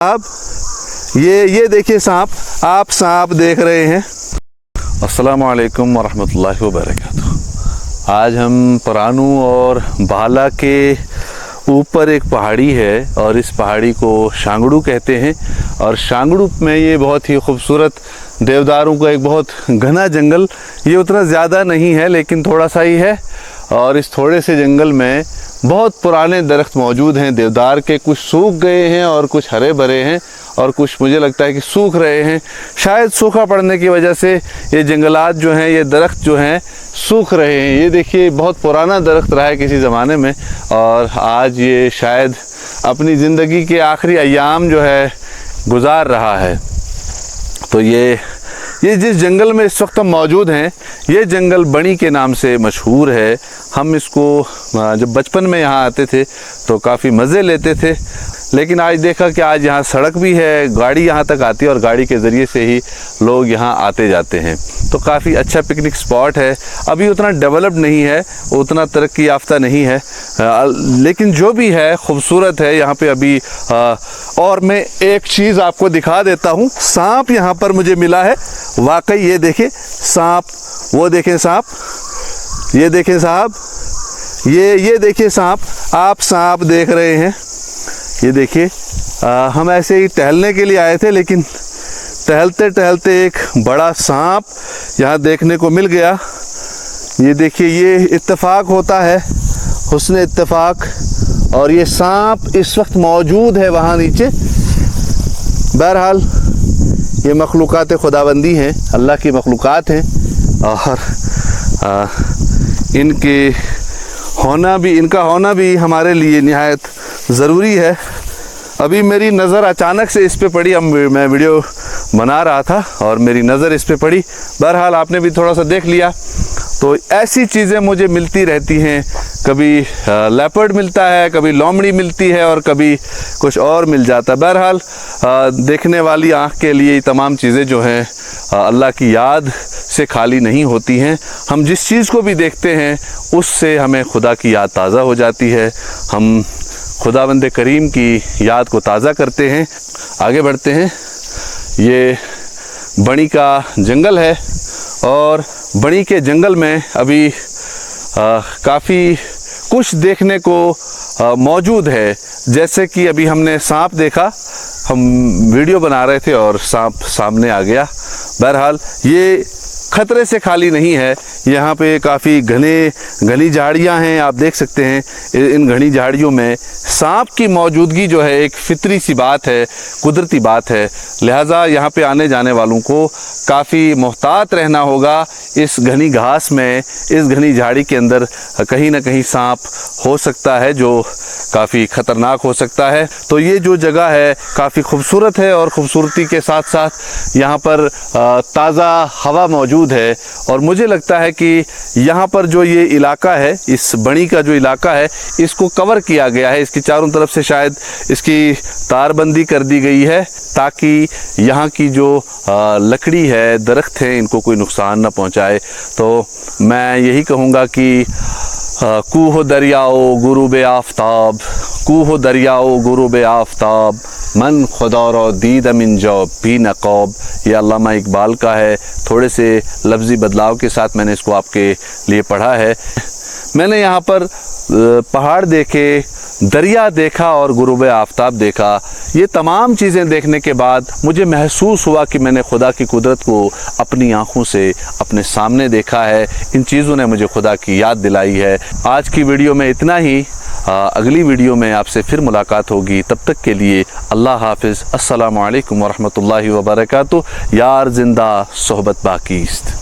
आप ये देखिए सांप, आप सांप देख रहे हैं। अस्सलामु अलैकुम वरहमतुल्लाहि वबरकातुहू। आज हम परानू और बाला के ऊपर एक पहाड़ी है और इस पहाड़ी को शांगड़ू कहते हैं। और शांगड़ू में ये बहुत ही खूबसूरत देवदारों का एक बहुत घना जंगल, ये उतना ज़्यादा नहीं है लेकिन थोड़ा सा ही है। और इस थोड़े से जंगल में बहुत पुराने दरख्त मौजूद हैं देवदार के। कुछ सूख गए हैं और कुछ हरे भरे हैं और कुछ मुझे लगता है कि सूख रहे हैं। शायद सूखा पड़ने की वजह से ये जंगलात जो हैं, ये दरख्त जो हैं सूख रहे हैं। ये देखिए बहुत पुराना दरख्त रहा है किसी ज़माने में और आज ये शायद अपनी ज़िंदगी के आखिरी अय्याम जो है गुजार रहा है। तो ये जिस जंगल में इस वक्त हम मौजूद हैं, ये जंगल बणी के नाम से मशहूर है। हम इसको जब बचपन में यहाँ आते थे तो काफ़ी मज़े लेते थे, लेकिन आज देखा कि आज यहाँ सड़क भी है, गाड़ी यहाँ तक आती है और गाड़ी के ज़रिए से ही लोग यहाँ आते जाते हैं। तो काफ़ी अच्छा पिकनिक स्पॉट है। अभी उतना डेवलप्ड नहीं है, उतना तरक्की याफ्ता नहीं है, लेकिन जो भी है खूबसूरत है यहाँ पे अभी। और मैं एक चीज़ आपको दिखा देता हूँ, सांप यहाँ पर मुझे मिला है। वाकई ये देखें सांप, वो देखें सांप, ये देखें साहब, ये देखिए सांप, आप सांप देख रहे हैं। ये देखिए हम ऐसे ही टहलने के लिए आए थे, लेकिन टहलते टहलते एक बड़ा सांप यहाँ देखने को मिल गया। ये देखिए, ये इत्तेफाक होता है, हुस्न इत्तेफाक। और ये सांप इस वक्त मौजूद है वहाँ नीचे। बहरहाल ये मखलूक़ात खुदाबंदी हैं, अल्लाह की मखलूक़ात हैं और इनका होना भी हमारे लिए निहायत ज़रूरी है। अभी मेरी नज़र अचानक से इस पे पड़ी, मैं वीडियो बना रहा था और मेरी नज़र इस पे पड़ी। बहरहाल आपने भी थोड़ा सा देख लिया। तो ऐसी चीज़ें मुझे मिलती रहती हैं, कभी लेपर्ड मिलता है, कभी लोमड़ी मिलती है और कभी कुछ और मिल जाता है। बहरहाल देखने वाली आँख के लिए ये तमाम चीज़ें जो हैं अल्लाह की याद से खाली नहीं होती हैं। हम जिस चीज़ को भी देखते हैं उससे हमें खुदा की याद ताज़ा हो जाती है। हम खुदावंद करीम की याद को ताज़ा करते हैं। आगे बढ़ते हैं। ये बणी का जंगल है और बणी के जंगल में अभी काफ़ी कुछ देखने को मौजूद है। जैसे कि अभी हमने सांप देखा, हम वीडियो बना रहे थे और सांप सामने आ गया। बहरहाल ये ख़तरे से खाली नहीं है। यहाँ पे काफ़ी घनी झाड़ियाँ हैं, आप देख सकते हैं। इन घनी झाड़ियों में सांप की मौजूदगी जो है एक फितरी सी बात है, कुदरती बात है। लिहाजा यहाँ पे आने जाने वालों को काफ़ी मोहतात रहना होगा। इस घनी घास में, इस घनी झाड़ी के अंदर कहीं ना कहीं सांप हो सकता है जो काफ़ी ख़तरनाक हो सकता है। तो ये जो जगह है काफ़ी खूबसूरत है और ख़ूबसूरती के साथ साथ यहाँ पर ताज़ा हवा मौजूद है। और मुझे लगता है कि यहाँ पर जो ये इलाका है, इस बणी का जो इलाका है, इसको कवर किया गया है। इसकी चारों तरफ से शायद इसकी तारबंदी कर दी गई है ताकि यहाँ की जो लकड़ी है, दरख्त हैं, इनको कोई नुकसान ना पहुँचाए। तो मैं यही कहूँगा कि कूहो दरियाओ गुरूब आफ्ताब, कूहो दरियाओ गुरूब आफ्ताब, मन खुदा दीद मिन जो भी नक़ाब। ये अल्लामा इकबाल का है। थोड़े से लफ्ज़ी बदलाव के साथ मैंने इसको आपके लिए पढ़ा है। मैंने यहाँ पर पहाड़ देखे, दरिया देखा और गुरूब आफ्ताब देखा। ये तमाम चीज़ें देखने के बाद मुझे महसूस हुआ कि मैंने खुदा की कुदरत को अपनी आँखों से अपने सामने देखा है। इन चीज़ों ने मुझे खुदा की याद दिलाई है। आज की वीडियो में इतना ही। अगली वीडियो में आपसे फिर मुलाकात होगी। तब तक के लिए अल्लाह हाफिज़। अस्सलामु अलैकुम वरहमतुल्लाहि वबरकातुहू। यार जिंदा सोहबत बाकीस्त।